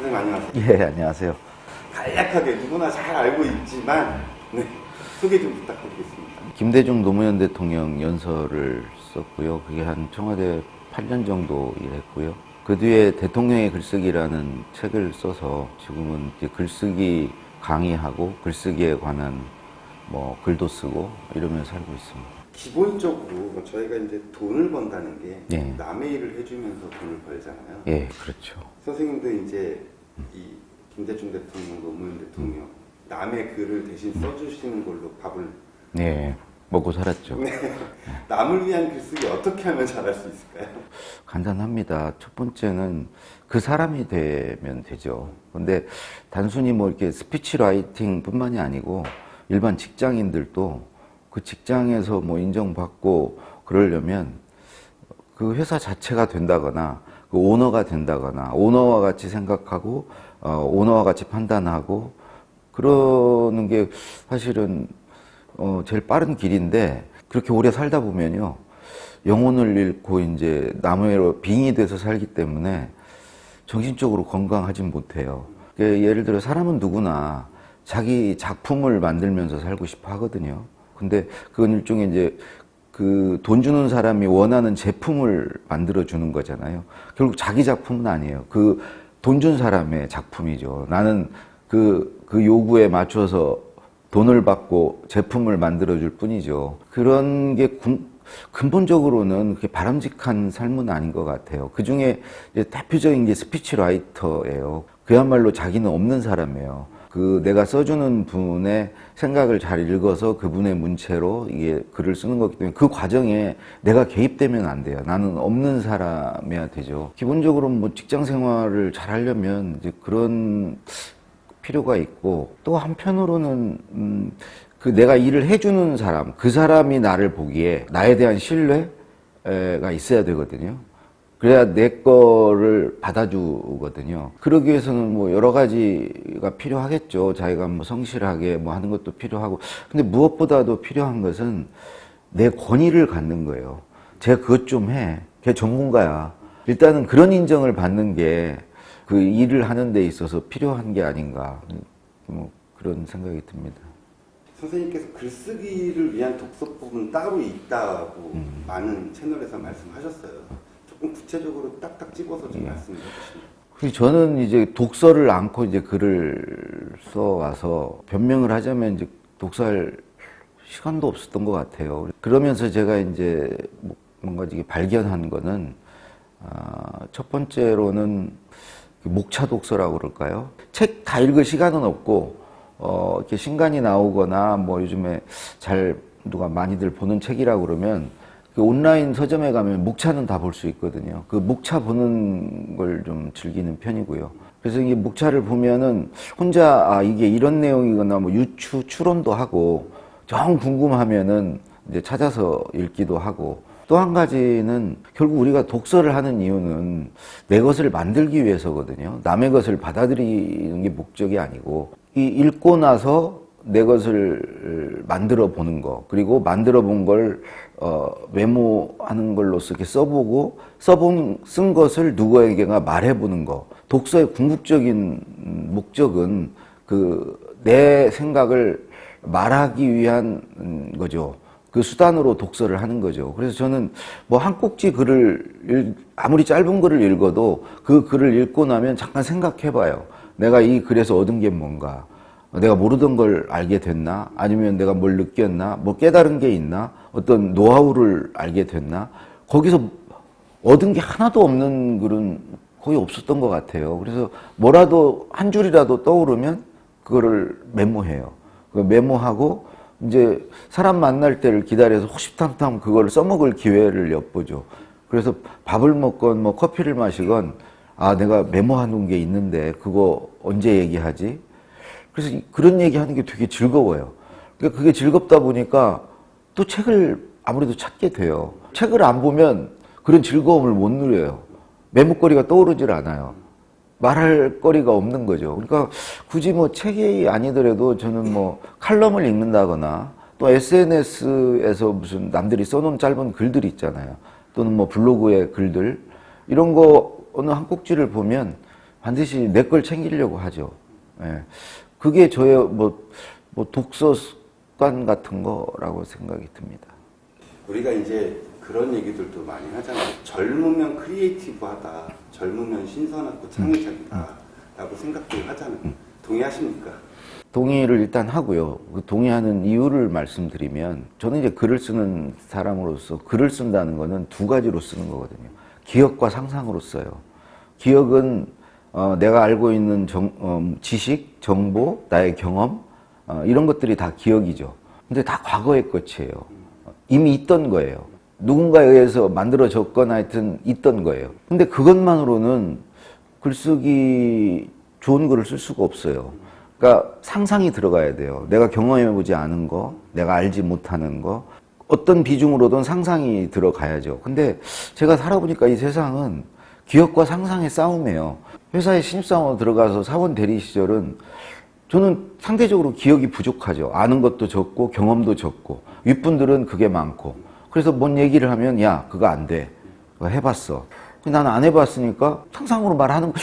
선생님 안녕하세요. 예, 안녕하세요. 간략하게 누구나 잘 알고 있지만 소개 좀 부탁드리겠습니다. 김대중 노무현 대통령 연설을 썼고요. 그게 한 청와대 8년 정도 일했고요. 그 뒤에 대통령의 글쓰기라는 책을 써서 지금은 이제 글쓰기 강의하고 글쓰기에 관한 글도 쓰고 이러면서 살고 있습니다. 기본적으로 저희가 이제 돈을 번다는 게 예. 남의 일을 해주면서 돈을 벌잖아요. 예, 그렇죠. 선생님도 이제 이 김대중 대통령, 노무현 대통령 남의 글을 대신 써주시는 걸로 밥을 예, 먹고 살았죠. 남을 위한 글쓰기 어떻게 하면 잘할 수 있을까요? 간단합니다. 첫 번째는 그 사람이 되면 되죠. 근데 단순히 이렇게 스피치 라이팅 뿐만이 아니고 일반 직장인들도 그 직장에서 인정받고 그러려면 그 회사 자체가 된다거나 그 오너가 된다거나 오너와 같이 생각하고 오너와 같이 판단하고 그러는 게 사실은 제일 빠른 길인데 그렇게 오래 살다 보면요 영혼을 잃고 이제 남의 빙이 돼서 살기 때문에 정신적으로 건강하진 못해요. 예를 들어 사람은 누구나 자기 작품을 만들면서 살고 싶어 하거든요. 근데 그건 일종의 이제 그 돈 주는 사람이 원하는 제품을 만들어 주는 거잖아요. 결국 자기 작품은 아니에요. 그 돈 준 사람의 작품이죠. 나는 그 요구에 맞춰서 돈을 받고 제품을 만들어 줄 뿐이죠. 그런 게 근본적으로는 그렇게 바람직한 삶은 아닌 것 같아요. 그 중에 대표적인 게 스피치 라이터예요. 그야말로 자기는 없는 사람이에요. 내가 써주는 분의 생각을 잘 읽어서 그분의 문체로 이게 글을 쓰는 거기 때문에 그 과정에 내가 개입되면 안 돼요. 나는 없는 사람이어야 되죠. 기본적으로 직장 생활을 잘 하려면 이제 그런 필요가 있고 또 한편으로는 내가 일을 해주는 사람, 그 사람이 나를 보기에 나에 대한 신뢰가 있어야 되거든요. 그래야 내 거를 받아주거든요. 그러기 위해서는 여러 가지가 필요하겠죠. 자기가 성실하게 하는 것도 필요하고. 근데 무엇보다도 필요한 것은 내 권위를 갖는 거예요. 제가 그것 좀 해. 걔 전문가야. 일단은 그런 인정을 받는 게 그 일을 하는 데 있어서 필요한 게 아닌가. 그런 생각이 듭니다. 선생님께서 글쓰기를 위한 독서법은 따로 있다고 많은 채널에서 말씀하셨어요. 조금 구체적으로 딱딱 집어서 좀 말씀해 주시면. 저는 이제 독서를 않고 이제 글을 써와서 변명을 하자면 이제 독서할 시간도 없었던 것 같아요. 그러면서 제가 이제 뭔가 이게 발견한 거는 첫 번째로는 목차 독서라고 그럴까요? 책 다 읽을 시간은 없고 이렇게 신간이 나오거나 요즘에 누가 많이들 보는 책이라고 그러면 그 온라인 서점에 가면 목차는 다 볼 수 있거든요. 그 목차 보는 걸 좀 즐기는 편이고요. 그래서 이게 목차를 보면은 혼자 이게 이런 내용이거나 추론도 하고 정 궁금하면은 이제 찾아서 읽기도 하고 또 한 가지는 결국 우리가 독서를 하는 이유는 내 것을 만들기 위해서거든요. 남의 것을 받아들이는 게 목적이 아니고 읽고 나서 내 것을 만들어 보는 거 그리고 만들어 본 걸 메모하는 걸로써 이렇게 써보고 쓴 것을 누구에게가 말해보는 거. 독서의 궁극적인 목적은 내 생각을 말하기 위한 거죠. 그 수단으로 독서를 하는 거죠. 그래서 저는 한 꼭지 글을 아무리 짧은 글을 읽어도 그 글을 읽고 나면 잠깐 생각해봐요. 내가 이 글에서 얻은 게 뭔가. 내가 모르던 걸 알게 됐나? 아니면 내가 뭘 느꼈나? 깨달은 게 있나? 어떤 노하우를 알게 됐나? 거기서 얻은 게 하나도 없는 글은 거의 없었던 것 같아요. 그래서 뭐라도 한 줄이라도 떠오르면 그거를 메모해요. 메모하고 이제 사람 만날 때를 기다려서 호시탐탐 그걸 써먹을 기회를 엿보죠. 그래서 밥을 먹건 커피를 마시건 내가 메모하는 게 있는데 그거 언제 얘기하지? 그래서 그런 얘기하는 게 되게 즐거워요. 그러니까 그게 즐겁다 보니까 또 책을 아무래도 찾게 돼요. 책을 안 보면 그런 즐거움을 못 누려요. 메모거리가 떠오르질 않아요. 말할 거리가 없는 거죠. 그러니까 굳이 책이 아니더라도 저는 칼럼을 읽는다거나 또 SNS에서 무슨 남들이 써놓은 짧은 글들이 있잖아요. 또는 블로그의 글들 이런 거 어느 한 꼭지를 보면 반드시 내 걸 챙기려고 하죠. 예. 그게 저의 뭐 독서 습관 같은 거라고 생각이 듭니다. 우리가 이제 그런 얘기들도 많이 하잖아요. 젊으면 크리에이티브하다. 젊으면 신선하고 창의적이다. 라고 생각들 하잖아요. 동의하십니까? 동의를 일단 하고요. 그 동의하는 이유를 말씀드리면 저는 이제 글을 쓰는 사람으로서 글을 쓴다는 거는 두 가지로 쓰는 거거든요. 기억과 상상으로 써요. 기억은 내가 알고 있는 지식, 정보, 나의 경험 이런 것들이 다 기억이죠. 근데 다 과거의 것이에요. 이미 있던 거예요. 누군가에 의해서 만들어졌거나 하여튼 있던 거예요. 근데 그것만으로는 글쓰기 좋은 글을 쓸 수가 없어요. 그러니까 상상이 들어가야 돼요. 내가 경험해보지 않은 거, 내가 알지 못하는 거, 어떤 비중으로든 상상이 들어가야죠. 근데 제가 살아보니까 이 세상은 기억과 상상의 싸움이에요. 회사에 신입사원으로 들어가서 사원 대리 시절은 저는 상대적으로 기억이 부족하죠. 아는 것도 적고 경험도 적고 윗분들은 그게 많고 그래서 뭔 얘기를 하면 야 그거 안 돼. 그거 해봤어. 나는 안 해봤으니까 상상으로 말하는 거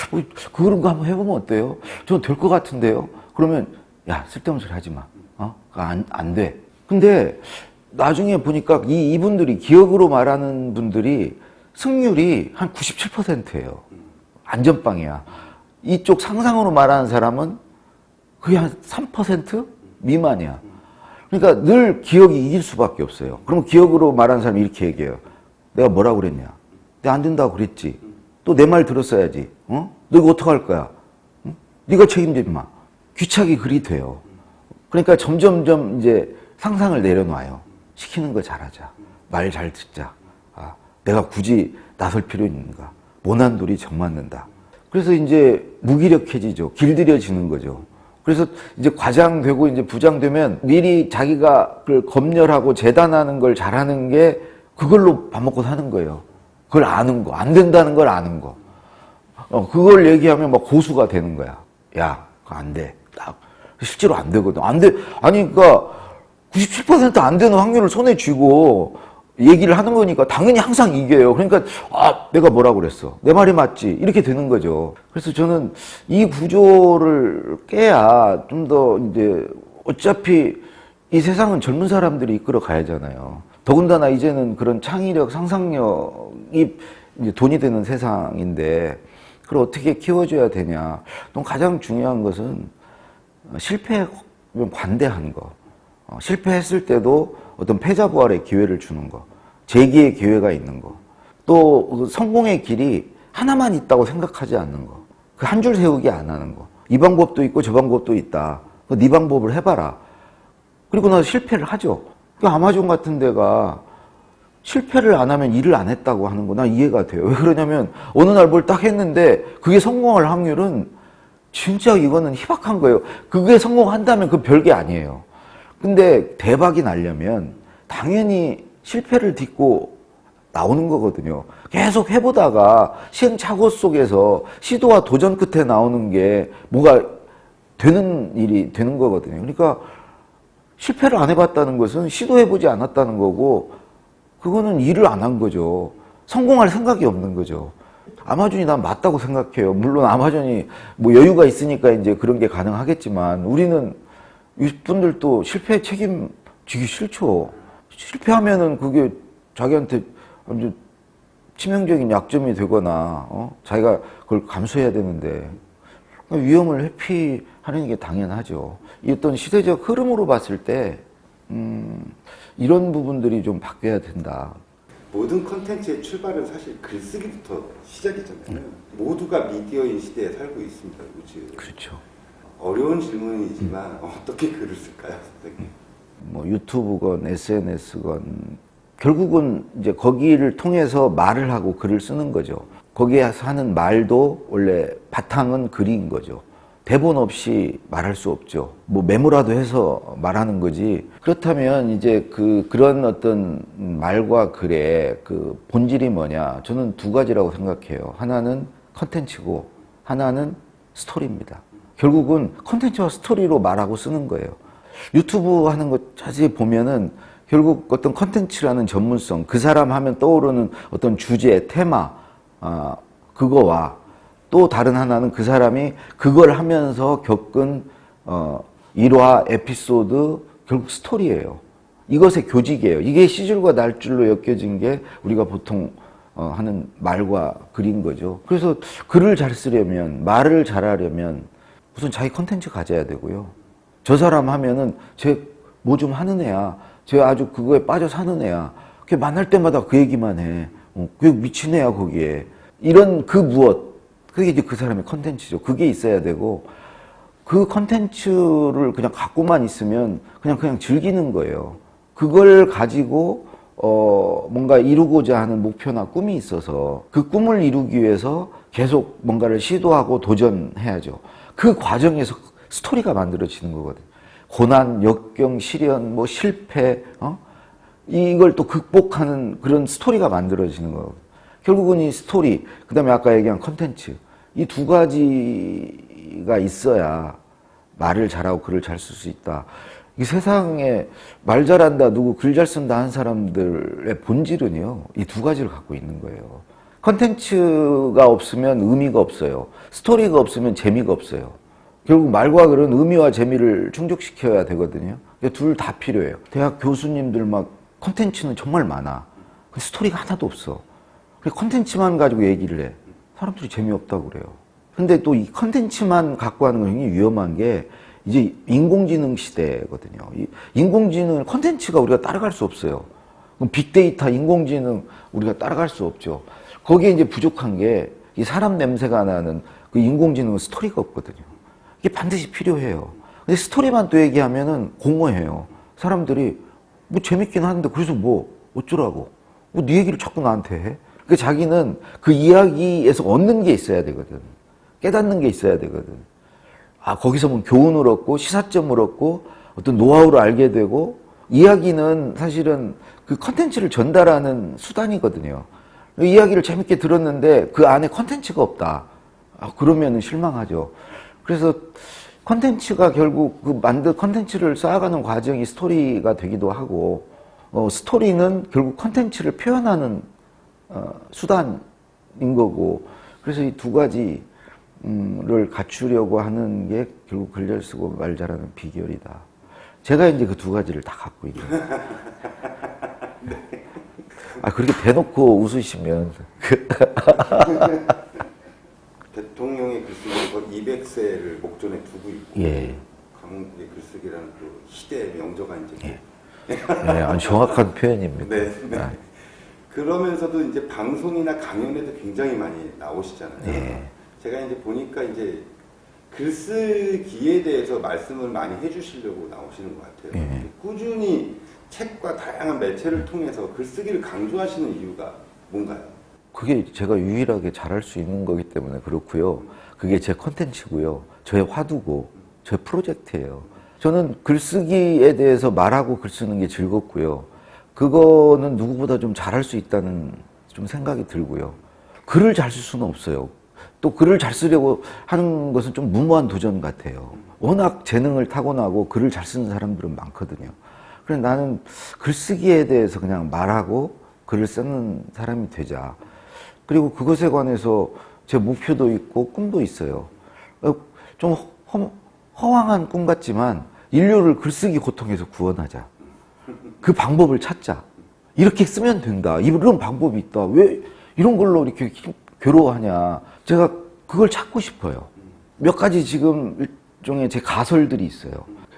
그런 거 한번 해보면 어때요? 저는 될 것 같은데요. 그러면 야 쓸데없는 소리 하지 마. 그거 안 돼. 근데 나중에 보니까 이분들이 기억으로 말하는 분들이 승률이 한 97%예요. 안전빵이야. 이쪽 상상으로 말하는 사람은 그게 한 3% 미만이야. 그러니까 늘 기억이 이길 수밖에 없어요. 그러면 기억으로 말하는 사람이 이렇게 얘기해요. 내가 뭐라고 그랬냐? 내가 안 된다고 그랬지. 또 내 말 들었어야지. 너 이거 어떡할 거야? 네가 책임지지 마. 귀착이 그리 돼요. 그러니까 점점점 이제 상상을 내려놔요. 시키는 거 잘하자. 말 잘 듣자. 내가 굳이 나설 필요 있는가? 모난 돌이 정 맞는다. 그래서 이제 무기력해지죠. 길들여지는 거죠. 그래서 이제 과장되고 이제 부장되면 미리 자기가 그걸 검열하고 재단하는 걸 잘하는 게 그걸로 밥 먹고 사는 거예요. 그걸 아는 거, 안 된다는 걸 아는 거. 그걸 얘기하면 막 고수가 되는 거야. 야, 그거 안 돼. 실제로 안 되거든. 안 돼. 아니, 그러니까 97%안 되는 확률을 손에 쥐고 얘기를 하는 거니까 당연히 항상 이겨요. 그러니까 내가 뭐라고 그랬어. 내 말이 맞지. 이렇게 되는 거죠. 그래서 저는 이 구조를 깨야 좀 더 이제 어차피 이 세상은 젊은 사람들이 이끌어 가야잖아요. 더군다나 이제는 그런 창의력, 상상력이 이제 돈이 되는 세상인데 그걸 어떻게 키워줘야 되냐. 또 가장 중요한 것은 실패에 관대한 거. 실패했을 때도 어떤 패자부활의 기회를 주는 거, 재기의 기회가 있는 거, 또 성공의 길이 하나만 있다고 생각하지 않는 거, 그 한 줄 세우기 안 하는 거, 이 방법도 있고 저 방법도 있다. 네 방법을 해봐라. 그리고 나서 실패를 하죠. 아마존 같은 데가 실패를 안 하면 일을 안 했다고 하는 거 나 이해가 돼요. 왜 그러냐면 어느 날 뭘 딱 했는데 그게 성공할 확률은 진짜 이거는 희박한 거예요. 그게 성공한다면 그 별게 아니에요. 근데 대박이 나려면 당연히 실패를 딛고 나오는 거거든요. 계속 해보다가 시행착오 속에서 시도와 도전 끝에 나오는 게 뭐가 되는 일이 되는 거거든요. 그러니까 실패를 안 해봤다는 것은 시도해보지 않았다는 거고 그거는 일을 안 한 거죠. 성공할 생각이 없는 거죠. 아마존이 난 맞다고 생각해요. 물론 아마존이 뭐 여유가 있으니까 이제 그런 게 가능하겠지만 우리는 이분들도 실패 책임지기 싫죠. 실패하면은 그게 자기한테 아주 치명적인 약점이 되거나 자기가 그걸 감수해야 되는데 위험을 회피하는 게 당연하죠. 이 어떤 시대적 흐름으로 봤을 때 이런 부분들이 좀 바뀌어야 된다. 모든 컨텐츠의 출발은 사실 글쓰기부터 시작이잖아요. 모두가 미디어인 시대에 살고 있습니다. 요즘. 그렇죠. 어려운 질문이지만 어떻게 글을 쓸까요, 선생님? 뭐 유튜브건 SNS건 결국은 이제 거기를 통해서 말을 하고 글을 쓰는 거죠. 거기에서 하는 말도 원래 바탕은 글인 거죠. 대본 없이 말할 수 없죠. 뭐 메모라도 해서 말하는 거지. 그렇다면 이제 그런 어떤 말과 글의 그 본질이 뭐냐? 저는 두 가지라고 생각해요. 하나는 컨텐츠고 하나는 스토리입니다. 결국은 컨텐츠와 스토리로 말하고 쓰는 거예요. 유튜브 하는 거 자세히 보면은 결국 어떤 컨텐츠라는 전문성, 그 사람 하면 떠오르는 어떤 주제, 테마, 그거와 또 다른 하나는 그 사람이 그걸 하면서 겪은 일화, 에피소드, 결국 스토리예요. 이것의 교직이에요. 이게 시줄과 날줄로 엮여진 게 우리가 보통 하는 말과 글인 거죠. 그래서 글을 잘 쓰려면, 말을 잘하려면 우선 자기 컨텐츠 가져야 되고요. 저 사람 하면은 쟤 뭐 좀 하는 애야. 쟤 아주 그거에 빠져 사는 애야. 걔 만날 때마다 그 얘기만 해. 그 미친 애야 거기에. 이런 그 무엇. 그게 이제 그 사람의 컨텐츠죠. 그게 있어야 되고 그 컨텐츠를 그냥 갖고만 있으면 그냥 즐기는 거예요. 그걸 가지고 뭔가 이루고자 하는 목표나 꿈이 있어서 그 꿈을 이루기 위해서 계속 뭔가를 시도하고 도전해야죠. 그 과정에서 스토리가 만들어지는 거거든요. 고난, 역경, 시련, 뭐 실패, 이걸 또 극복하는 그런 스토리가 만들어지는 거거든요. 결국은 이 스토리, 그 다음에 아까 얘기한 컨텐츠, 이 두 가지가 있어야 말을 잘하고 글을 잘 쓸 수 있다. 이 세상에 말 잘한다, 누구 글 잘 쓴다 한 사람들의 본질은요, 이 두 가지를 갖고 있는 거예요. 컨텐츠가 없으면 의미가 없어요. 스토리가 없으면 재미가 없어요. 결국 말과 글은 의미와 재미를 충족시켜야 되거든요. 둘 다 필요해요. 대학 교수님들 막 컨텐츠는 정말 많아. 스토리가 하나도 없어. 컨텐츠만 가지고 얘기를 해. 사람들이 재미없다고 그래요. 근데 또 이 컨텐츠만 갖고 하는 건 굉장히 위험한 게 이제 인공지능 시대거든요. 이 인공지능 컨텐츠가 우리가 따라갈 수 없어요. 그럼 빅데이터, 인공지능 우리가 따라갈 수 없죠. 거기에 이제 부족한 게 이 사람 냄새가 나는 그 인공지능은 스토리가 없거든요. 이게 반드시 필요해요. 근데 스토리만 또 얘기하면은 공허해요. 사람들이 뭐 재밌긴 하는데 그래서 뭐 어쩌라고? 뭐 네 얘기를 자꾸 나한테 해? 그 자기는 그 이야기에서 얻는 게 있어야 되거든. 깨닫는 게 있어야 되거든. 아, 거기서 뭐 교훈을 얻고 시사점을 얻고 어떤 노하우를 알게 되고 이야기는 사실은 그 컨텐츠를 전달하는 수단이거든요. 이야기를 재밌게 들었는데 그 안에 컨텐츠가 없다. 아, 그러면 실망하죠. 그래서 컨텐츠가 결국 그 만든 컨텐츠를 쌓아가는 과정이 스토리가 되기도 하고 스토리는 결국 컨텐츠를 표현하는 수단인 거고 그래서 이 두 가지를 갖추려고 하는 게 결국 글 잘 쓰고 말 잘하는 비결이다. 제가 이제 그 두 가지를 다 갖고 있는 거예요. 아, 그렇게 대놓고 웃으시면. 대통령의 글쓰기는 거의 200세를 목전에 두고 있고, 예. 강원국의 글쓰기라는 또 시대의 명저가 이제. 예. 네, 아주 정확한 표현입니다. 네, 네. 아. 그러면서도 이제 방송이나 강연에도 굉장히 많이 나오시잖아요. 예. 제가 이제 보니까 이제 글쓰기에 대해서 말씀을 많이 해주시려고 나오시는 것 같아요. 예. 꾸준히 책과 다양한 매체를 통해서 글쓰기를 강조하시는 이유가 뭔가요? 그게 제가 유일하게 잘할 수 있는 거기 때문에 그렇고요. 그게 제 컨텐츠고요. 저의 화두고 저의 프로젝트예요. 저는 글쓰기에 대해서 말하고 글 쓰는 게 즐겁고요. 그거는 누구보다 좀 잘할 수 있다는 좀 생각이 들고요. 글을 잘 쓸 수는 없어요. 또 글을 잘 쓰려고 하는 것은 좀 무모한 도전 같아요. 워낙 재능을 타고나고 글을 잘 쓰는 사람들은 많거든요. 그래서 나는 글쓰기에 대해서 그냥 말하고 글을 쓰는 사람이 되자. 그리고 그것에 관해서 제 목표도 있고 꿈도 있어요. 좀 허황한 꿈 같지만 인류를 글쓰기 고통에서 구원하자. 그 방법을 찾자. 이렇게 쓰면 된다. 이런 방법이 있다. 왜 이런 걸로 이렇게 괴로워하냐. 제가 그걸 찾고 싶어요. 몇 가지 지금 일종의 제 가설들이 있어요.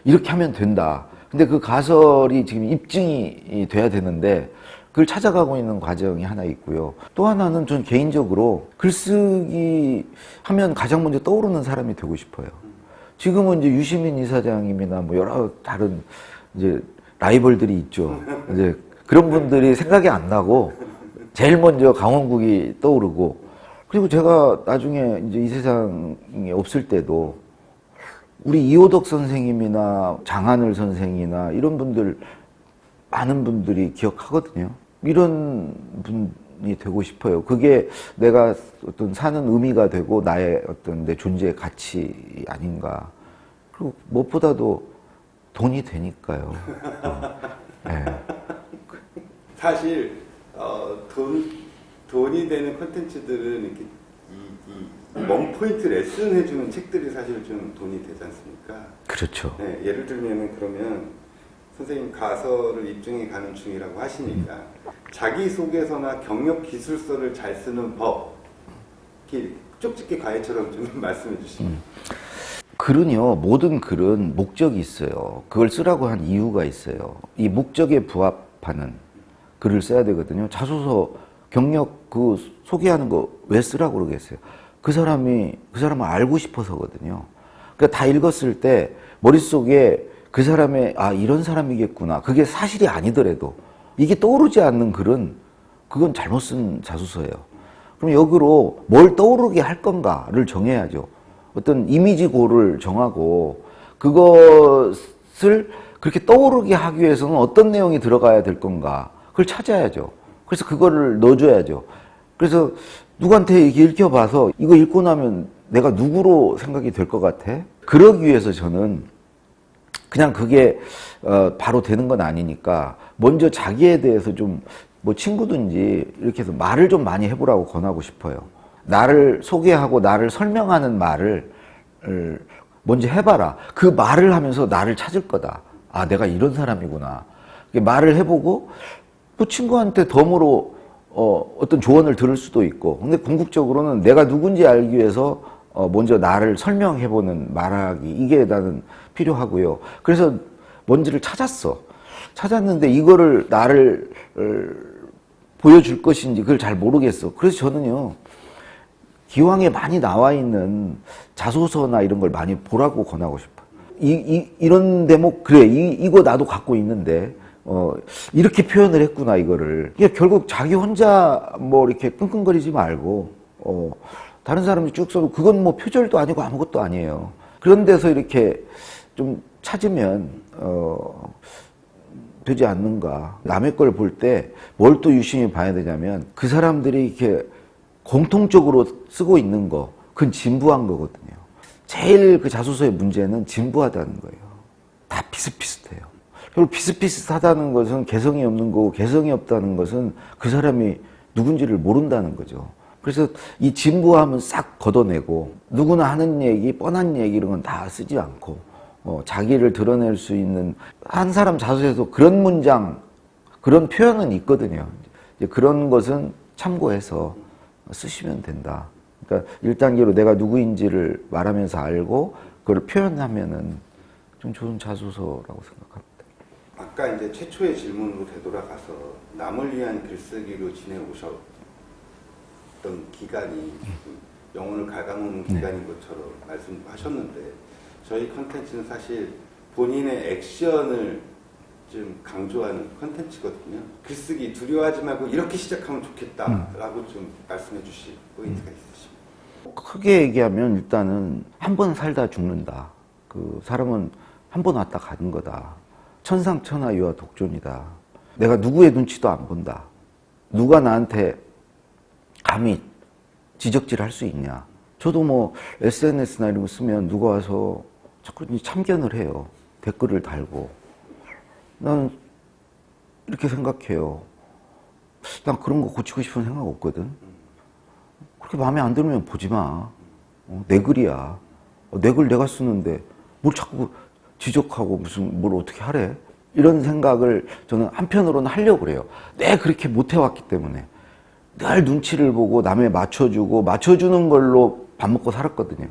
이렇게 하면 된다. 근데 그 가설이 지금 입증이 돼야 되는데 그걸 찾아가고 있는 과정이 하나 있고요. 또 하나는 전 개인적으로 글쓰기 하면 가장 먼저 떠오르는 사람이 되고 싶어요. 지금은 이제 유시민 이사장님이나 뭐 여러 다른 이제 라이벌들이 있죠. 이제 그런 분들이 생각이 안 나고 제일 먼저 강원국이 떠오르고 그리고 제가 나중에 이제 이 세상에 없을 때도 우리 이호덕 선생님이나 장하늘 선생이나 이런 분들 많은 분들이 기억하거든요. 이런 분이 되고 싶어요. 그게 내가 어떤 사는 의미가 되고 나의 어떤 내 존재의 가치 아닌가. 그리고 무엇보다도 돈이 되니까요. 네. 사실 돈이 되는 콘텐츠들은 이렇게 원포인트 레슨 해주는 책들이 사실 좀 돈이 되지 않습니까? 그렇죠. 네, 예를 들면 그러면 선생님 가설을 입증해 가는 중이라고 하시니까 자기소개서나 경력 기술서를 잘 쓰는 법 이렇게 쪽집게 과외처럼 좀 말씀해 주시면. 글은요, 모든 글은 목적이 있어요. 그걸 쓰라고 한 이유가 있어요. 이 목적에 부합하는 글을 써야 되거든요. 자소서, 경력 그 소개하는 거 왜 쓰라고 그러겠어요? 그 사람을 알고 싶어서거든요. 그러니까 다 읽었을 때 머릿속에 그 사람의, 아, 이런 사람이겠구나. 그게 사실이 아니더라도 이게 떠오르지 않는 글은 그건 잘못 쓴 자소서예요. 그럼 역으로 뭘 떠오르게 할 건가를 정해야죠. 어떤 이미지고를 정하고 그것을 그렇게 떠오르게 하기 위해서는 어떤 내용이 들어가야 될 건가 그걸 찾아야죠. 그래서 그거를 넣어줘야죠. 그래서 누구한테 이렇게 읽혀봐서 이거 읽고 나면 내가 누구로 생각이 될 것 같아? 그러기 위해서 저는 그냥 그게 바로 되는 건 아니니까 먼저 자기에 대해서 좀 뭐 친구든지 이렇게 해서 말을 좀 많이 해보라고 권하고 싶어요. 나를 소개하고 나를 설명하는 말을 먼저 해봐라. 그 말을 하면서 나를 찾을 거다. 아, 내가 이런 사람이구나. 말을 해보고 뭐 친구한테 덤으로 어떤 조언을 들을 수도 있고, 근데 궁극적으로는 내가 누군지 알기 위해서 먼저 나를 설명해보는 말하기, 이게 나는 필요하고요. 그래서 뭔지를 찾았는데 이거를 나를 보여줄 것인지 그걸 잘 모르겠어. 그래서 저는요, 기왕에 많이 나와 있는 자소서나 이런 걸 많이 보라고 권하고 싶어요. 이런 대목, 그래, 이거 나도 갖고 있는데, 이렇게 표현을 했구나, 이거를. 이게 결국 자기 혼자 뭐 이렇게 끙끙거리지 말고, 다른 사람이 쭉 써도 그건 뭐 표절도 아니고 아무것도 아니에요. 그런 데서 이렇게 좀 찾으면, 되지 않는가. 남의 걸 볼 때 뭘 또 유심히 봐야 되냐면 그 사람들이 이렇게 공통적으로 쓰고 있는 거, 그건 진부한 거거든요. 제일 그 자소서의 문제는 진부하다는 거예요. 다 비슷비슷해요. 결국 비슷비슷하다는 것은 개성이 없는 거고, 개성이 없다는 것은 그 사람이 누군지를 모른다는 거죠. 그래서 이 진부함은 싹 걷어내고, 누구나 하는 얘기, 뻔한 얘기 이런 건 다 쓰지 않고, 자기를 드러낼 수 있는, 한 사람 자소서에도 그런 문장, 그런 표현은 있거든요. 이제 그런 것은 참고해서 쓰시면 된다. 그러니까 1단계로 내가 누구인지를 말하면서 알고 그걸 표현하면은 좀 좋은 자소서라고 생각합니다. 아까 이제 최초의 질문으로 되돌아가서 남을 위한 글쓰기로 지내오셨던 기간이 영혼을 갉아먹는 기간인 것처럼 말씀하셨는데, 저희 컨텐츠는 사실 본인의 액션을 좀 강조하는 컨텐츠거든요. 글쓰기 두려워하지 말고 이렇게 시작하면 좋겠다라고 좀 말씀해 주실 포인트가 있으십니까? 크게 얘기하면 일단은 한 번 살다 죽는다. 그 사람은 한 번 왔다 가는 거다. 천상천하유와 독존이다. 내가 누구의 눈치도 안 본다. 누가 나한테 감히 지적질 할 수 있냐. 저도 뭐 SNS나 이런 거 쓰면 누가 와서 자꾸 참견을 해요. 댓글을 달고. 나는 이렇게 생각해요. 난 그런 거 고치고 싶은 생각 없거든. 그렇게 마음에 안 들면 보지 마. 내 글이야. 내 글 내가 쓰는데 뭘 자꾸 지적하고 무슨 뭘 어떻게 하래? 이런 생각을 저는 한편으로는 하려고 그래요. 내가 그렇게 못 해왔기 때문에. 늘 눈치를 보고 남에 맞춰주고 맞춰주는 걸로 밥 먹고 살았거든요.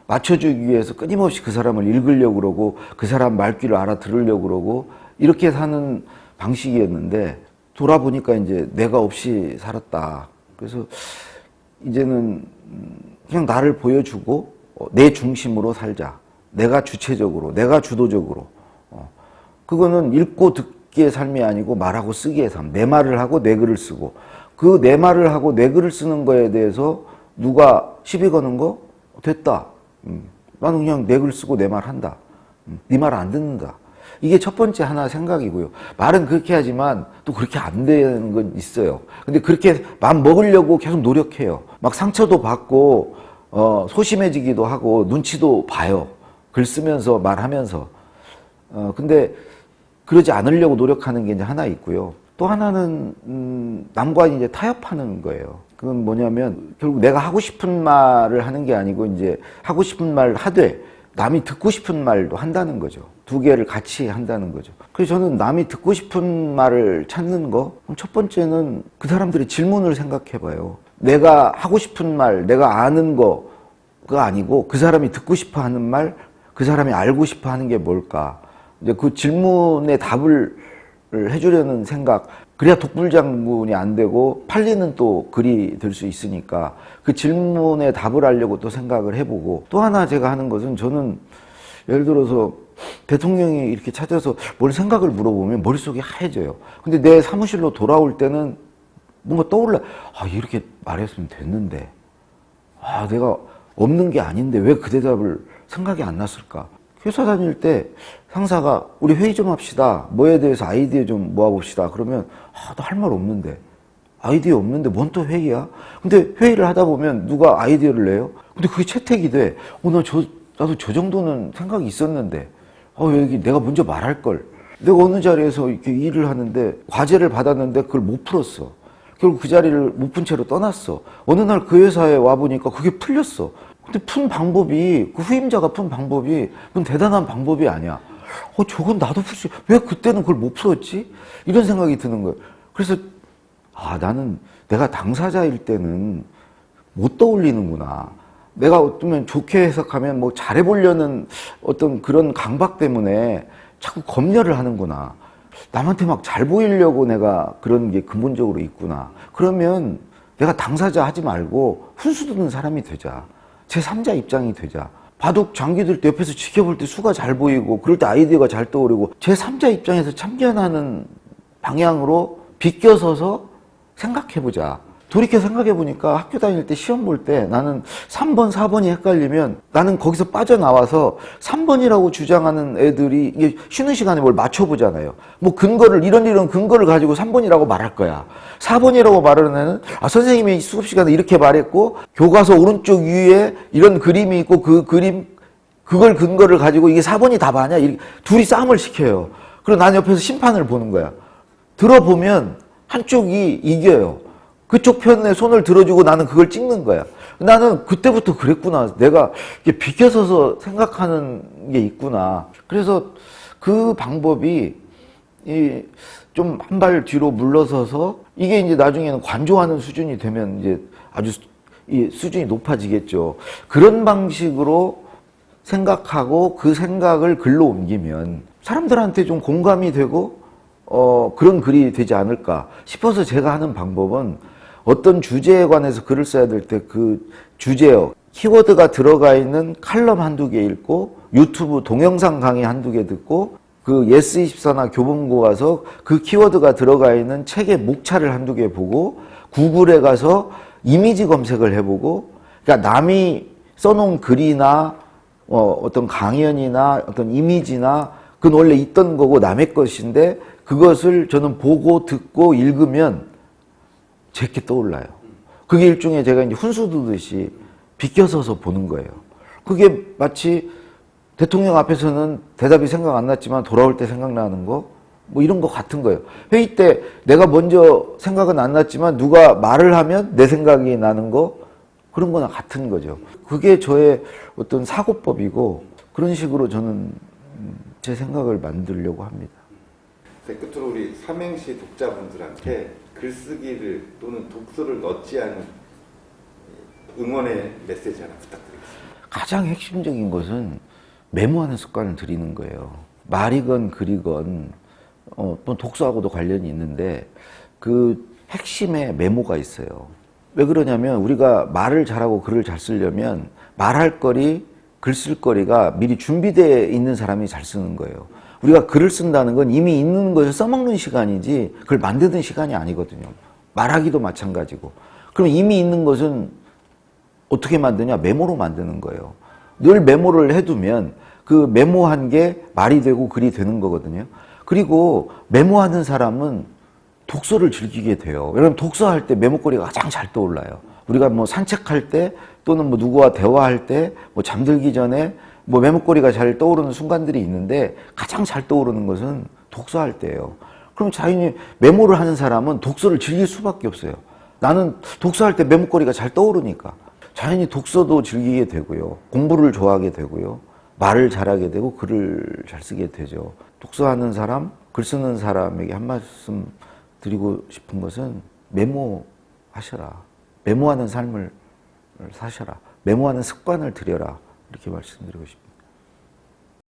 맞춰주기 위해서 끊임없이 그 사람을 읽으려고 그러고 그 사람 말귀를 알아들으려고 그러고 이렇게 사는 방식이었는데, 돌아보니까 이제 내가 없이 살았다. 그래서 이제는 그냥 나를 보여주고 내 중심으로 살자. 내가 주체적으로, 내가 주도적으로. 그거는 읽고 듣기의 삶이 아니고 말하고 쓰기의 삶. 내 말을 하고 내 글을 쓰고, 그 내 말을 하고 내 글을 쓰는 거에 대해서 누가 시비 거는 거? 됐다. 나는 그냥 내 글 쓰고 내 말 한다. 네 말 안 듣는다. 이게 첫 번째 하나 생각이고요. 말은 그렇게 하지만 또 그렇게 안 되는 건 있어요. 근데 그렇게 마음 먹으려고 계속 노력해요. 막 상처도 받고, 소심해지기도 하고, 눈치도 봐요. 글 쓰면서, 말하면서. 근데 그러지 않으려고 노력하는 게 이제 하나 있고요. 또 하나는, 남과 이제 타협하는 거예요. 그건 뭐냐면 결국 내가 하고 싶은 말을 하는 게 아니고 이제 하고 싶은 말을 하되 남이 듣고 싶은 말도 한다는 거죠. 두 개를 같이 한다는 거죠. 그래서 저는 남이 듣고 싶은 말을 찾는 거, 첫 번째는 그 사람들의 질문을 생각해 봐요. 내가 하고 싶은 말, 내가 아는 거가 아니고 그 사람이 듣고 싶어 하는 말, 그 사람이 알고 싶어 하는 게 뭘까? 이제 그 질문에 답을 해주려는 생각, 그래야 독불장군이 안 되고 팔리는 또 글이 될 수 있으니까 그 질문에 답을 하려고 또 생각을 해보고, 또 하나 제가 하는 것은, 저는 예를 들어서 대통령이 이렇게 찾아서 뭘 생각을 물어보면 머릿속이 하얘져요. 근데 내 사무실로 돌아올 때는 뭔가 떠올라. 아, 이렇게 말했으면 됐는데, 아, 내가 없는 게 아닌데 왜 그 대답을 생각이 안 났을까? 회사 다닐 때 상사가 우리 회의 좀 합시다. 뭐에 대해서 아이디어 좀 모아봅시다. 그러면 나 할 말 없는데, 아이디어 없는데 뭔 또 회의야? 근데 회의를 하다 보면 누가 아이디어를 내요? 근데 그게 채택이 돼. 나도 저 정도는 생각이 있었는데, 여기 내가 먼저 말할 걸. 내가 어느 자리에서 이렇게 일을 하는데 과제를 받았는데 그걸 못 풀었어. 결국 그 자리를 못 푼 채로 떠났어. 어느 날 그 회사에 와보니까 그게 풀렸어. 근데 푼 방법이, 그 후임자가 푼 방법이 무슨 대단한 방법이 아니야. 저건 나도 풀 수, 왜 그때는 그걸 못 풀었지? 이런 생각이 드는 거예요. 그래서, 나는 내가 당사자일 때는 못 떠올리는구나. 내가 어쩌면 좋게 해석하면 뭐 잘해보려는 어떤 그런 강박 때문에 자꾸 검열을 하는구나. 남한테 막 잘 보이려고 내가 그런 게 근본적으로 있구나. 그러면 내가 당사자 하지 말고 훈수 두는 사람이 되자. 제3자 입장이 되자. 바둑 장기들 때 옆에서 지켜볼 때 수가 잘 보이고 그럴 때 아이디어가 잘 떠오르고 제3자 입장에서 참견하는 방향으로 비껴서서 생각해보자. 돌이켜 생각해보니까 학교 다닐 때 시험 볼 때 나는 3번, 4번이 헷갈리면 나는 거기서 빠져나와서 3번이라고 주장하는 애들이 이게 쉬는 시간에 뭘 맞춰보잖아요. 뭐 근거를, 이런 근거를 가지고 3번이라고 말할 거야. 4번이라고 말하는 애는 선생님이 수업 시간에 이렇게 말했고 교과서 오른쪽 위에 이런 그림이 있고 그걸 근거를 가지고 이게 4번이 답 아니야? 이렇게 둘이 싸움을 시켜요. 그리고 난 옆에서 심판을 보는 거야. 들어보면 한쪽이 이겨요. 그쪽 편에 손을 들어주고 나는 그걸 찍는 거야. 나는 그때부터 그랬구나. 내가 이렇게 비켜서서 생각하는 게 있구나. 그래서 그 방법이 좀 한 발 뒤로 물러서서 이게 이제 나중에는 관조하는 수준이 되면 이제 아주 이 수준이 높아지겠죠. 그런 방식으로 생각하고 그 생각을 글로 옮기면 사람들한테 좀 공감이 되고 그런 글이 되지 않을까 싶어서 제가 하는 방법은 어떤 주제에 관해서 글을 써야 될 때 그 주제어, 키워드가 들어가 있는 칼럼 한두 개 읽고 유튜브 동영상 강의 한두 개 듣고 그 예스24나 교보문고 가서 그 키워드가 들어가 있는 책의 목차를 한두 개 보고 구글에 가서 이미지 검색을 해보고, 그러니까 남이 써놓은 글이나 어떤 강연이나 어떤 이미지나 그건 원래 있던 거고 남의 것인데 그것을 저는 보고 듣고 읽으면 제게 떠올라요. 그게 일종의 제가 이제 훈수 두듯이 비껴서서 보는 거예요. 그게 마치 대통령 앞에서는 대답이 생각 안 났지만 돌아올 때 생각나는 거, 뭐 이런 거 같은 거예요. 회의 때 내가 먼저 생각은 안 났지만 누가 말을 하면 내 생각이 나는 거, 그런 거나 같은 거죠. 그게 저의 어떤 사고법이고 그런 식으로 저는 제 생각을 만들려고 합니다. 끝으로 우리 삼행시 독자분들한테 글쓰기를 또는 독서를 넣지 않은 응원의 메시지 하나 부탁드리겠습니다. 가장 핵심적인 것은 메모하는 습관을 들이는 거예요. 말이건 글이건 또 독서하고도 관련이 있는데 그 핵심에 메모가 있어요. 왜 그러냐면 우리가 말을 잘하고 글을 잘 쓰려면 말할 거리, 글 쓸 거리가 미리 준비되어 있는 사람이 잘 쓰는 거예요. 우리가 글을 쓴다는 건 이미 있는 것을 써먹는 시간이지 그걸 만드는 시간이 아니거든요. 말하기도 마찬가지고. 그럼 이미 있는 것은 어떻게 만드냐? 메모로 만드는 거예요. 늘 메모를 해두면 그 메모한 게 말이 되고 글이 되는 거거든요. 그리고 메모하는 사람은 독서를 즐기게 돼요. 여러분 독서할 때 메모거리가 가장 잘 떠올라요. 우리가 뭐 산책할 때 또는 뭐 누구와 대화할 때 뭐 잠들기 전에 뭐 메모거리가 잘 떠오르는 순간들이 있는데 가장 잘 떠오르는 것은 독서할 때예요. 그럼 자연히 메모를 하는 사람은 독서를 즐길 수밖에 없어요. 나는 독서할 때 메모거리가 잘 떠오르니까 자연히 독서도 즐기게 되고요. 공부를 좋아하게 되고요. 말을 잘하게 되고 글을 잘 쓰게 되죠. 독서하는 사람, 글 쓰는 사람에게 한 말씀 드리고 싶은 것은 메모하셔라. 메모하는 삶을 사셔라. 메모하는 습관을 들여라. 이렇게 말씀드리고 싶습니다.